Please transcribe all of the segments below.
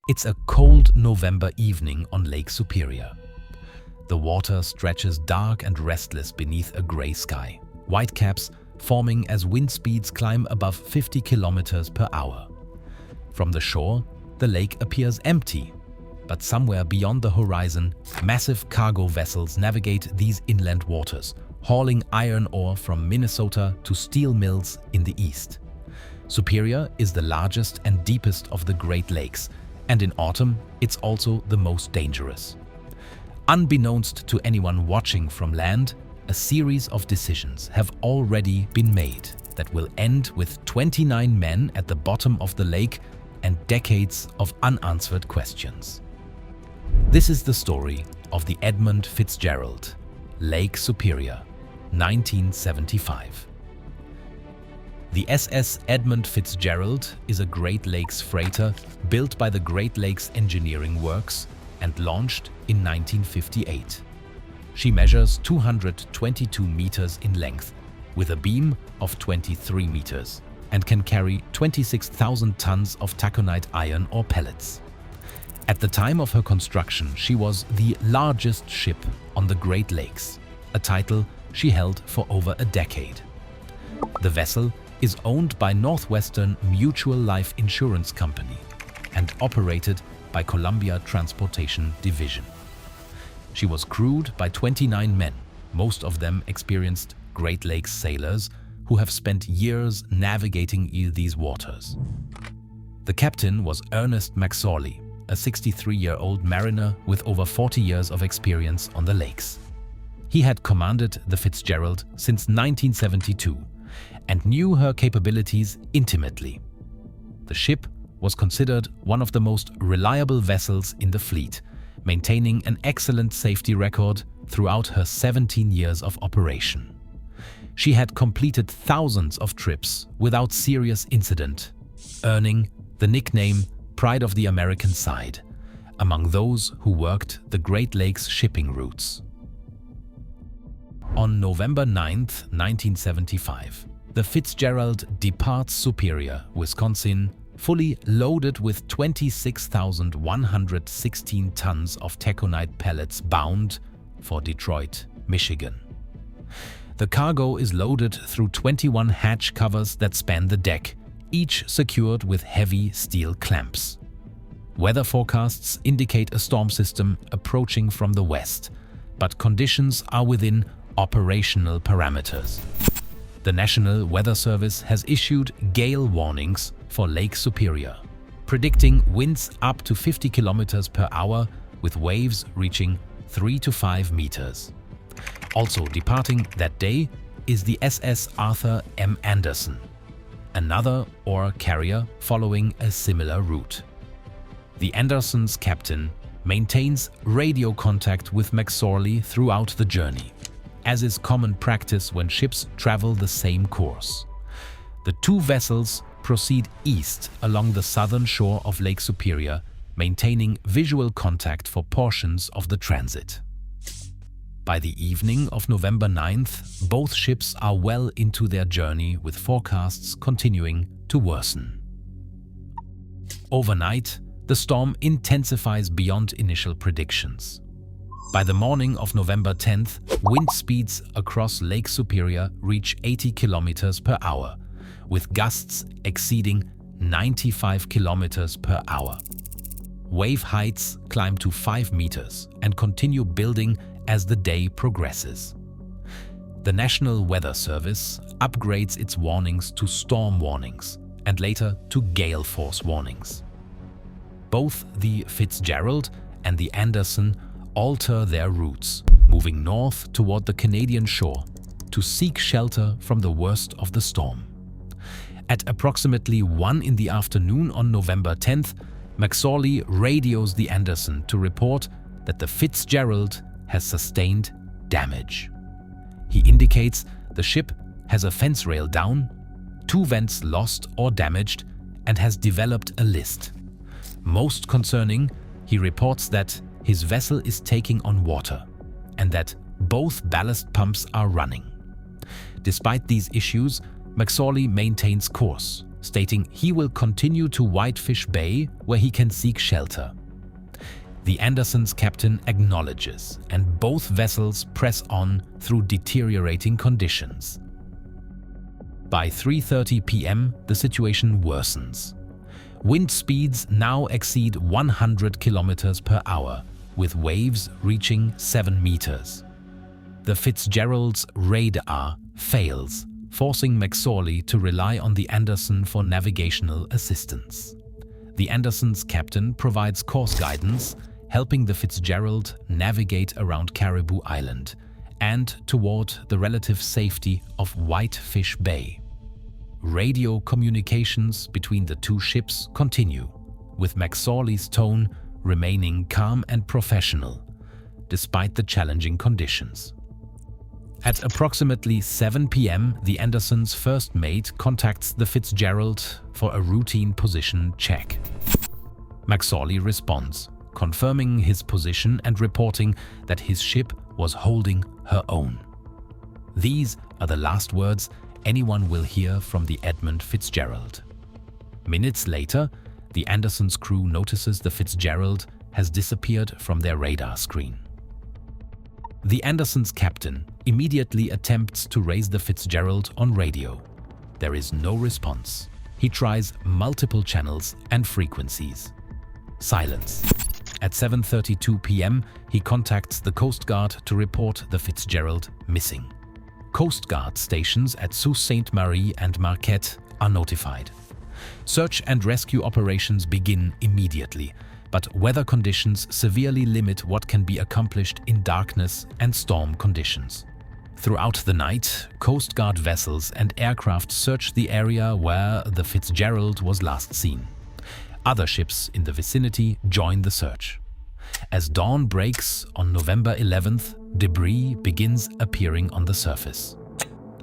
It's a cold November evening on Lake Superior. The water stretches dark and restless beneath a gray sky, whitecaps forming as wind speeds climb above 50 kilometers per hour. From the shore, the lake appears empty, but somewhere beyond the horizon, massive cargo vessels navigate these inland waters, hauling iron ore from Minnesota to steel mills in the east. Superior is the largest and deepest of the Great Lakes, and in autumn, it's also the most dangerous. Unbeknownst to anyone watching from land, a series of decisions have already been made that will end with 29 men at the bottom of the lake and decades of unanswered questions. This is the story of the Edmund Fitzgerald, Lake Superior, 1975. The SS Edmund Fitzgerald is a Great Lakes freighter built by the Great Lakes Engineering Works and launched in 1958. She measures 222 meters in length with a beam of 23 meters and can carry 26,000 tons of taconite iron or pellets. At the time of her construction, she was the largest ship on the Great Lakes, a title she held for over a decade. The vessel is owned by Northwestern Mutual Life Insurance Company and operated by Columbia Transportation Division. She was crewed by 29 men, most of them experienced Great Lakes sailors who have spent years navigating these waters. The captain was Ernest McSorley, a 63-year-old mariner with over 40 years of experience on the lakes. He had commanded the Fitzgerald since 1972 and knew her capabilities intimately. The ship was considered one of the most reliable vessels in the fleet, maintaining an excellent safety record throughout her 17 years of operation. She had completed thousands of trips without serious incident, earning the nickname Pride of the American Side among those who worked the Great Lakes shipping routes. On November 9, 1975, the Fitzgerald departs Superior, Wisconsin, fully loaded with 26,116 tons of taconite pellets bound for Detroit, Michigan. The cargo is loaded through 21 hatch covers that span the deck, each secured with heavy steel clamps. Weather forecasts indicate a storm system approaching from the west, but conditions are within operational parameters. The National Weather Service has issued gale warnings for Lake Superior, predicting winds up to 50 kilometers per hour with waves reaching 3 to 5 meters. Also departing that day is the SS Arthur M. Anderson, another ore carrier following a similar route. The Anderson's captain maintains radio contact with McSorley throughout the journey, as is common practice when ships travel the same course. The two vessels proceed east along the southern shore of Lake Superior, maintaining visual contact for portions of the transit. By the evening of November 9th, both ships are well into their journey with forecasts continuing to worsen. Overnight, the storm intensifies beyond initial predictions. By the morning of November 10th, wind speeds across Lake Superior reach 80 kilometers per hour, with gusts exceeding 95 kilometers per hour. Wave heights climb to 5 meters and continue building as the day progresses. The National Weather Service upgrades its warnings to storm warnings and later to gale force warnings. Both the Fitzgerald and the Anderson alter their routes, moving north toward the Canadian shore to seek shelter from the worst of the storm. At approximately 1 in the afternoon on November 10th, McSorley radios the Anderson to report that the Fitzgerald has sustained damage. He indicates the ship has a fence rail down, 2 vents lost or damaged, and has developed a list. Most concerning, he reports that his vessel is taking on water and that both ballast pumps are running. Despite these issues, McSorley maintains course, stating he will continue to Whitefish Bay where he can seek shelter. The Anderson's captain acknowledges, and both vessels press on through deteriorating conditions. By 3:30 p.m., the situation worsens. Wind speeds now exceed 100 kilometers per hour, with waves reaching 7 meters. The Fitzgerald's radar fails, forcing McSorley to rely on the Anderson for navigational assistance. The Anderson's captain provides course guidance, helping the Fitzgerald navigate around Caribou Island and toward the relative safety of Whitefish Bay. Radio communications between the two ships continue, with McSorley's tone remaining calm and professional, despite the challenging conditions. At approximately 7 p.m., the Anderson's first mate contacts the Fitzgerald for a routine position check. McSorley responds, confirming his position and reporting that his ship was holding her own. These are the last words anyone will hear from the Edmund Fitzgerald. Minutes later, the Anderson's crew notices the Fitzgerald has disappeared from their radar screen. The Anderson's captain immediately attempts to raise the Fitzgerald on radio. There is no response. He tries multiple channels and frequencies. Silence. At 7:32 p.m., he contacts the Coast Guard to report the Fitzgerald missing. Coast Guard stations at Sault Ste. Marie and Marquette are notified. Search and rescue operations begin immediately, but weather conditions severely limit what can be accomplished in darkness and storm conditions. Throughout the night, Coast Guard vessels and aircraft search the area where the Fitzgerald was last seen. Other ships in the vicinity join the search. As dawn breaks on November 11th, debris begins appearing on the surface.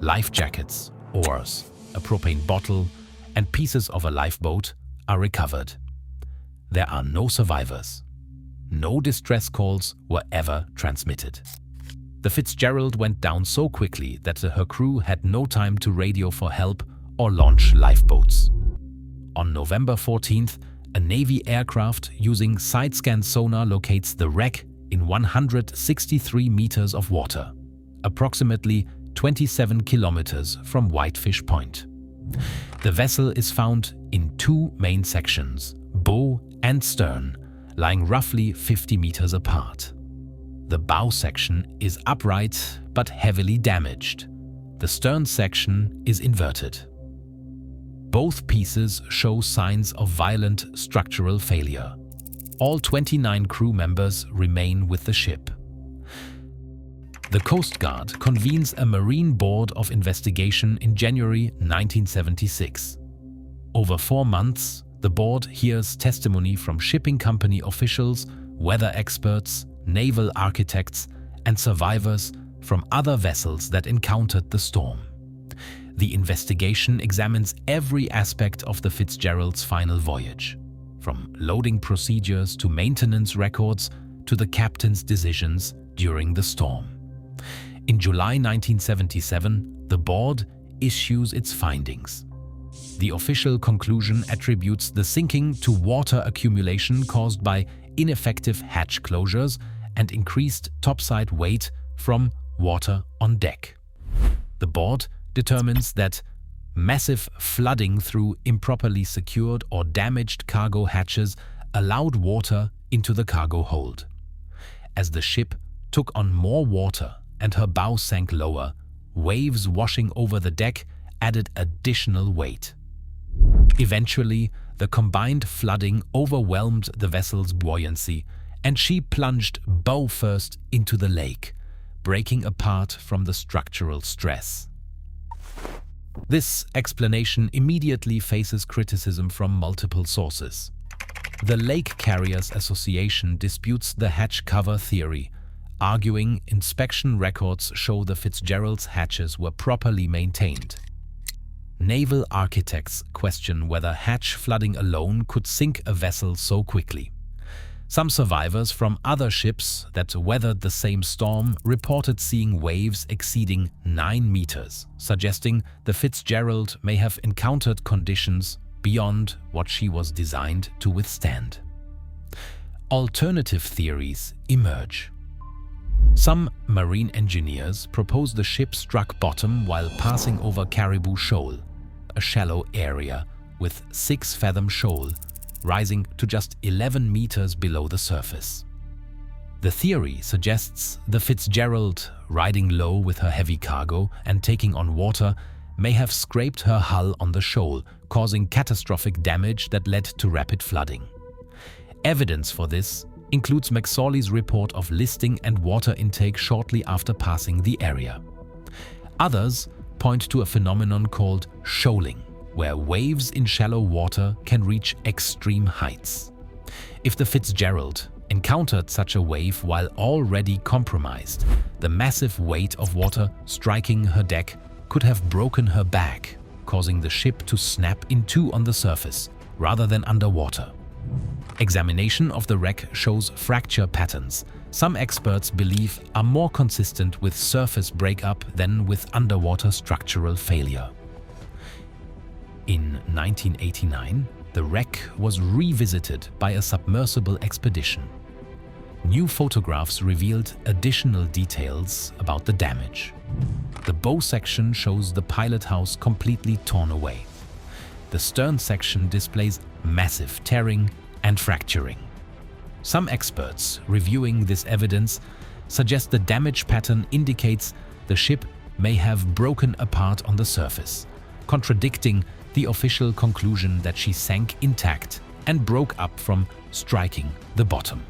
Life jackets, oars, a propane bottle, and pieces of a lifeboat are recovered. There are no survivors. No distress calls were ever transmitted. The Fitzgerald went down so quickly that her crew had no time to radio for help or launch lifeboats. On November 14th, a Navy aircraft using side-scan sonar locates the wreck in 163 meters of water, approximately 27 kilometers from Whitefish Point. The vessel is found in two main sections, bow and stern, lying roughly 50 meters apart. The bow section is upright but heavily damaged. The stern section is inverted. Both pieces show signs of violent structural failure. All 29 crew members remain with the ship. The Coast Guard convenes a Marine Board of Investigation in January 1976. Over 4 months, the board hears testimony from shipping company officials, weather experts, naval architects, and survivors from other vessels that encountered the storm. The investigation examines every aspect of the Fitzgerald's final voyage, from loading procedures to maintenance records to the captain's decisions during the storm. In July 1977, the board issues its findings. The official conclusion attributes the sinking to water accumulation caused by ineffective hatch closures and increased topside weight from water on deck. The board determines that massive flooding through improperly secured or damaged cargo hatches allowed water into the cargo hold. As the ship took on more water and her bow sank lower, waves washing over the deck added additional weight. Eventually, the combined flooding overwhelmed the vessel's buoyancy, and she plunged bow first into the lake, breaking apart from the structural stress. This explanation immediately faces criticism from multiple sources. The Lake Carriers Association disputes the hatch cover theory, arguing inspection records show the Fitzgerald's hatches were properly maintained. Naval architects question whether hatch flooding alone could sink a vessel so quickly. Some survivors from other ships that weathered the same storm reported seeing waves exceeding 9 meters, suggesting the Fitzgerald may have encountered conditions beyond what she was designed to withstand. Alternative theories emerge. Some marine engineers propose the ship struck bottom while passing over Caribou Shoal, a shallow area with 6-fathom shoal rising to just 11 meters below the surface. The theory suggests the Fitzgerald, riding low with her heavy cargo and taking on water, may have scraped her hull on the shoal, causing catastrophic damage that led to rapid flooding. Evidence for this includes McSorley's report of listing and water intake shortly after passing the area. Others point to a phenomenon called shoaling, where waves in shallow water can reach extreme heights. If the Fitzgerald encountered such a wave while already compromised, the massive weight of water striking her deck could have broken her back, causing the ship to snap in two on the surface rather than underwater. Examination of the wreck shows fracture patterns some experts believe are more consistent with surface breakup than with underwater structural failure. In 1989, the wreck was revisited by a submersible expedition. New photographs revealed additional details about the damage. The bow section shows the pilot house completely torn away. The stern section displays massive tearing and fracturing. Some experts reviewing this evidence suggest the damage pattern indicates the ship may have broken apart on the surface, contradicting the official conclusion that she sank intact and broke up from striking the bottom.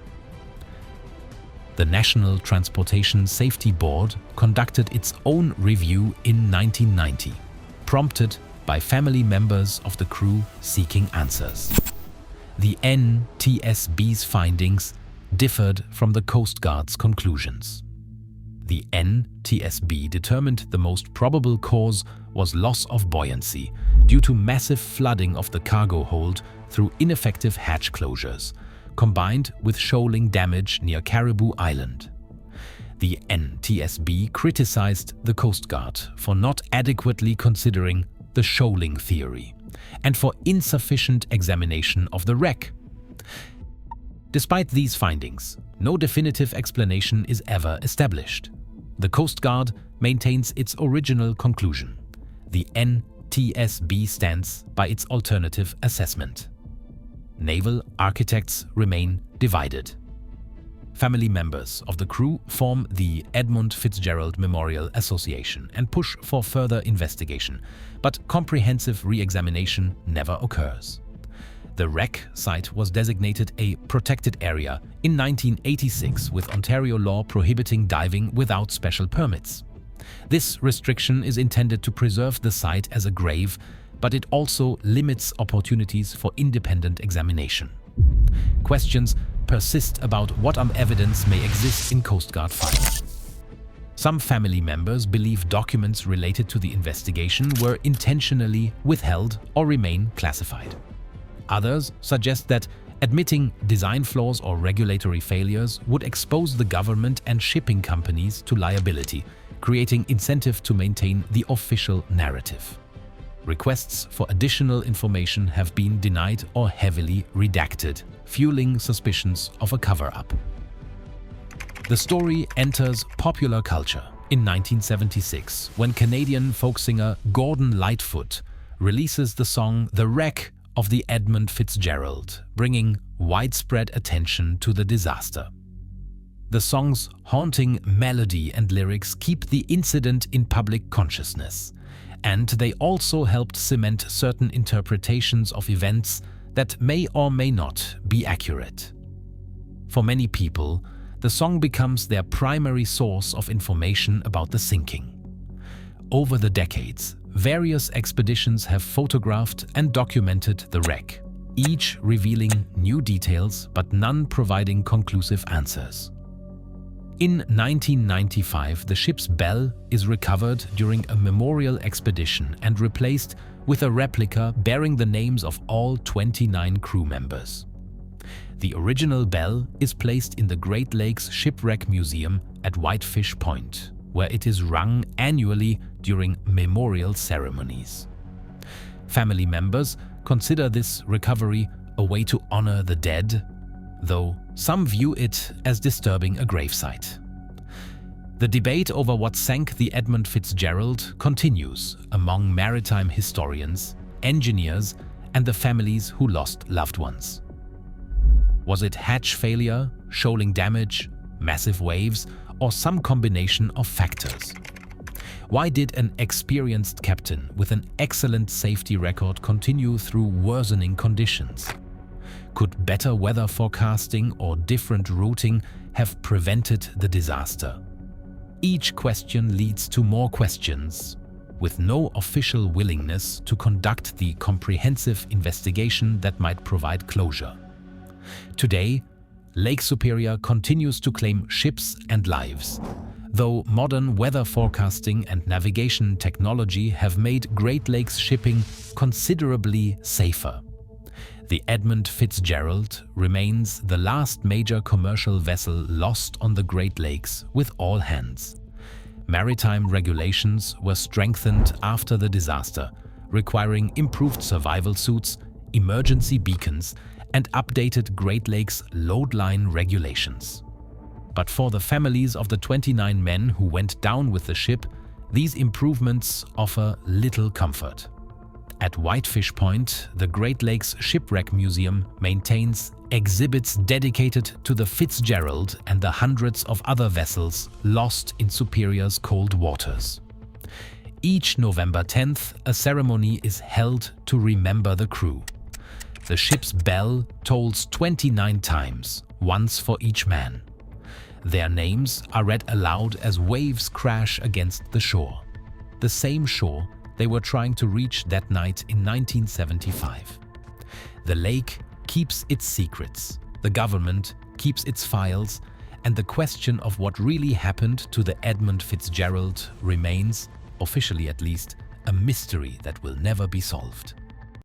The National Transportation Safety Board conducted its own review in 1990, prompted by family members of the crew seeking answers. The NTSB's findings differed from the Coast Guard's conclusions. The NTSB determined the most probable cause was loss of buoyancy due to massive flooding of the cargo hold through ineffective hatch closures, combined with shoaling damage near Caribou Island. The NTSB criticized the Coast Guard for not adequately considering the shoaling theory and for insufficient examination of the wreck. Despite these findings, no definitive explanation is ever established. The Coast Guard maintains its original conclusion. The NTSB stands by its alternative assessment. Naval architects remain divided. Family members of the crew form the Edmund Fitzgerald Memorial Association and push for further investigation, but comprehensive re-examination never occurs. The wreck site was designated a protected area in 1986 with Ontario law prohibiting diving without special permits. This restriction is intended to preserve the site as a grave, but it also limits opportunities for independent examination. Questions persist about what evidence may exist in Coast Guard files. Some family members believe documents related to the investigation were intentionally withheld or remain classified. Others suggest that admitting design flaws or regulatory failures would expose the government and shipping companies to liability, creating incentive to maintain the official narrative. Requests for additional information have been denied or heavily redacted, fueling suspicions of a cover-up. The story enters popular culture in 1976 when Canadian folk singer Gordon Lightfoot releases the song "The Wreck" of the Edmund Fitzgerald, bringing widespread attention to the disaster. The song's haunting melody and lyrics keep the incident in public consciousness, and they also helped cement certain interpretations of events that may or may not be accurate. For many people, the song becomes their primary source of information about the sinking. Over the decades, various expeditions have photographed and documented the wreck, each revealing new details but none providing conclusive answers. In 1995, the ship's bell is recovered during a memorial expedition and replaced with a replica bearing the names of all 29 crew members. The original bell is placed in the Great Lakes Shipwreck Museum at Whitefish Point, where it is rung annually during memorial ceremonies. Family members consider this recovery a way to honor the dead, though some view it as disturbing a gravesite. The debate over what sank the Edmund Fitzgerald continues among maritime historians, engineers, and the families who lost loved ones. Was it hatch failure, shoaling damage, massive waves, or some combination of factors? Why did an experienced captain with an excellent safety record continue through worsening conditions? Could better weather forecasting or different routing have prevented the disaster? Each question leads to more questions, with no official willingness to conduct the comprehensive investigation that might provide closure. Today, Lake Superior continues to claim ships and lives, though modern weather forecasting and navigation technology have made Great Lakes shipping considerably safer. The Edmund Fitzgerald remains the last major commercial vessel lost on the Great Lakes with all hands. Maritime regulations were strengthened after the disaster, requiring improved survival suits, emergency beacons, and updated Great Lakes load line regulations. But for the families of the 29 men who went down with the ship, these improvements offer little comfort. At Whitefish Point, the Great Lakes Shipwreck Museum maintains exhibits dedicated to the Fitzgerald and the hundreds of other vessels lost in Superior's cold waters. Each November 10th, a ceremony is held to remember the crew. The ship's bell tolls 29 times, once for each man. Their names are read aloud as waves crash against the shore, the same shore they were trying to reach that night in 1975. The lake keeps its secrets, the government keeps its files, and the question of what really happened to the Edmund Fitzgerald remains, officially at least, a mystery that will never be solved.